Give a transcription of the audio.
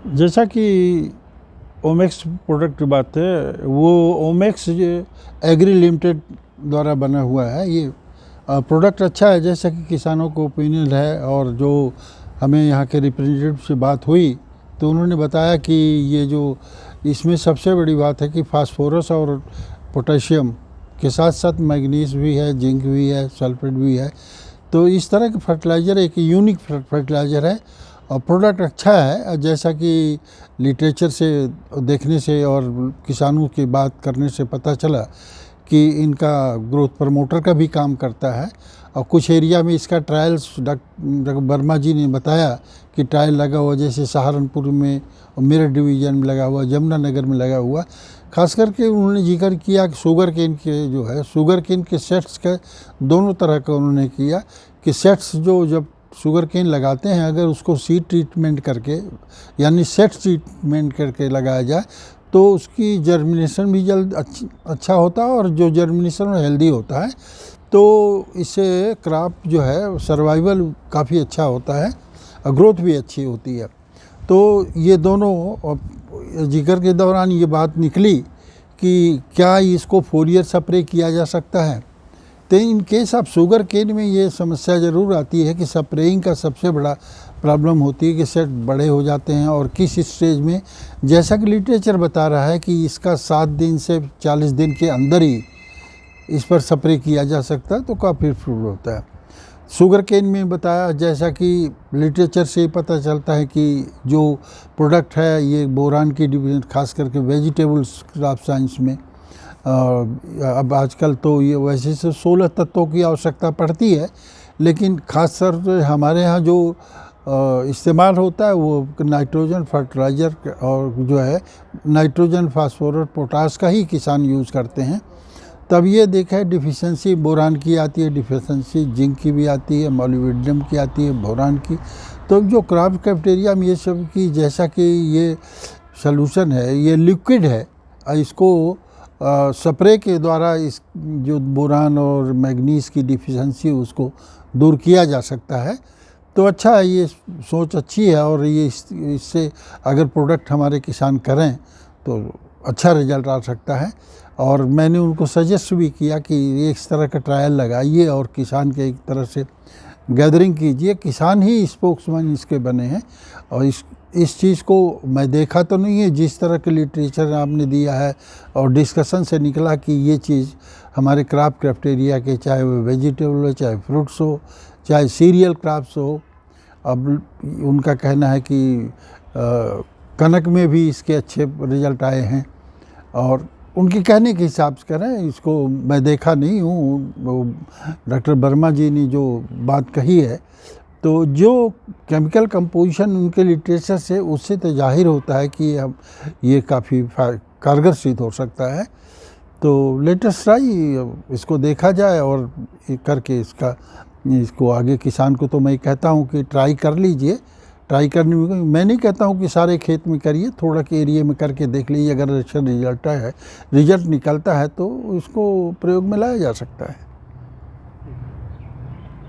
जैसा कि ओमेक्स प्रोडक्ट की बात है, वो ओमेक्स एग्री लिमिटेड द्वारा बना हुआ है। ये प्रोडक्ट अच्छा है, जैसा कि किसानों को ओपिनियन है। और जो हमें यहाँ के रिप्रेजेंटेटिव से बात हुई तो उन्होंने बताया कि ये जो इसमें सबसे बड़ी बात है कि फास्फोरस और पोटेशियम के साथ साथ मैग्नीज भी है, जिंक भी है, सल्फेट भी है। तो इस तरह के फर्टिलाइज़र एक यूनिक फर्टिलाइज़र है और प्रोडक्ट अच्छा है। जैसा कि लिटरेचर से देखने से और किसानों की बात करने से पता चला कि इनका ग्रोथ प्रमोटर का भी काम करता है। और कुछ एरिया में इसका ट्रायल्स डॉक्टर वर्मा जी ने बताया कि ट्रायल लगा हुआ, जैसे सहारनपुर में और मेरठ डिवीज़न में लगा हुआ, जमुनानगर में लगा हुआ। खास करके उन्होंने जिक्र किया कि शुगर केन के जो है, शुगर केन के सेट्स का दोनों तरह का उन्होंने किया कि सेट्स जो जब शुगर केन लगाते हैं, अगर उसको सीड ट्रीटमेंट करके यानी सेट्स ट्रीटमेंट करके लगाया जाए तो उसकी जर्मिनेशन भी जल्द अच्छा होता है और जो जर्मिनेशन हेल्दी होता है, तो इससे क्रॉप जो है सर्वाइवल काफ़ी अच्छा होता है और ग्रोथ भी अच्छी होती है। तो ये दोनों जिक्र के दौरान ये बात निकली कि क्या इसको फोलियर स्प्रे किया जा सकता है। तो in case of sugar cane में ये समस्या ज़रूर आती है कि स्प्रेइंग का सबसे बड़ा प्रॉब्लम होती है कि सेट बड़े हो जाते हैं और किस स्टेज में। जैसा कि लिटरेचर बता रहा है कि इसका 7 दिन से 40 दिन के अंदर ही इस पर स्प्रे किया जा सकता है, तो काफ़ी फ्रूट होता है। शुगर केन में बताया, जैसा कि लिटरेचर से पता चलता है कि जो प्रोडक्ट है ये बोरान की डिवीजन, खास करके वेजिटेबल्स क्रॉप साइंस में अब आजकल तो ये वैसे से 16 तत्वों की आवश्यकता पड़ती है, लेकिन खास तौर पर हमारे यहाँ जो इस्तेमाल होता है वो नाइट्रोजन फर्टिलाइज़र और जो है नाइट्रोजन, फास्फोरस, पोटास का ही किसान यूज़ करते हैं। तब ये देखा है डिफिशेंसी बोरान की आती है, डिफिशेंसी जिंक की भी आती है, मोलिब्डेनम की आती है, बोरान की। तो जो क्रॉप कैफ्टेरिया में ये सब की, जैसा कि ये सॉल्यूशन है, ये लिक्विड है, इसको स्प्रे के द्वारा इस जो बोरान और मैग्नीज की डिफिशेंसी उसको दूर किया जा सकता है। तो अच्छा है, ये सोच अच्छी है और ये इससे अगर प्रोडक्ट हमारे किसान करें तो अच्छा रिजल्ट आ सकता है। और मैंने उनको सजेस्ट भी किया कि इस तरह का ट्रायल लगाइए और किसान के एक तरह से गैदरिंग कीजिए। किसान ही स्पोक्समैन इसके बने हैं और इस चीज़ को मैं देखा तो नहीं है, जिस तरह के लिटरेचर आपने दिया है और डिस्कशन से निकला कि ये चीज़ हमारे क्रॉप कैफ्टेरिया के, चाहे वो वेजिटेबल हो, चाहे फ्रूट्स हो, चाहे सीरियल क्रॉप्स हो। अब उनका कहना है कि कनक में भी इसके अच्छे रिजल्ट आए हैं और उनके कहने के हिसाब से करें, इसको मैं देखा नहीं हूँ। डॉक्टर वर्मा जी ने जो बात कही है, तो जो केमिकल कंपोजिशन उनके लिटरेचर से, उससे तो जाहिर होता है कि अब ये काफ़ी कारगर सिद्ध हो सकता है। तो लेटेस्ट ट्राई, इसको देखा जाए और करके इसको आगे किसान को तो मैं कहता हूँ कि ट्राई कर लीजिए। ट्राई करने में मैं नहीं कहता हूँ कि सारे खेत में करिए, थोड़ा के एरिया में करके देख लीजिए। अगर अच्छा रिजल्ट निकलता है तो इसको प्रयोग में लाया जा सकता है।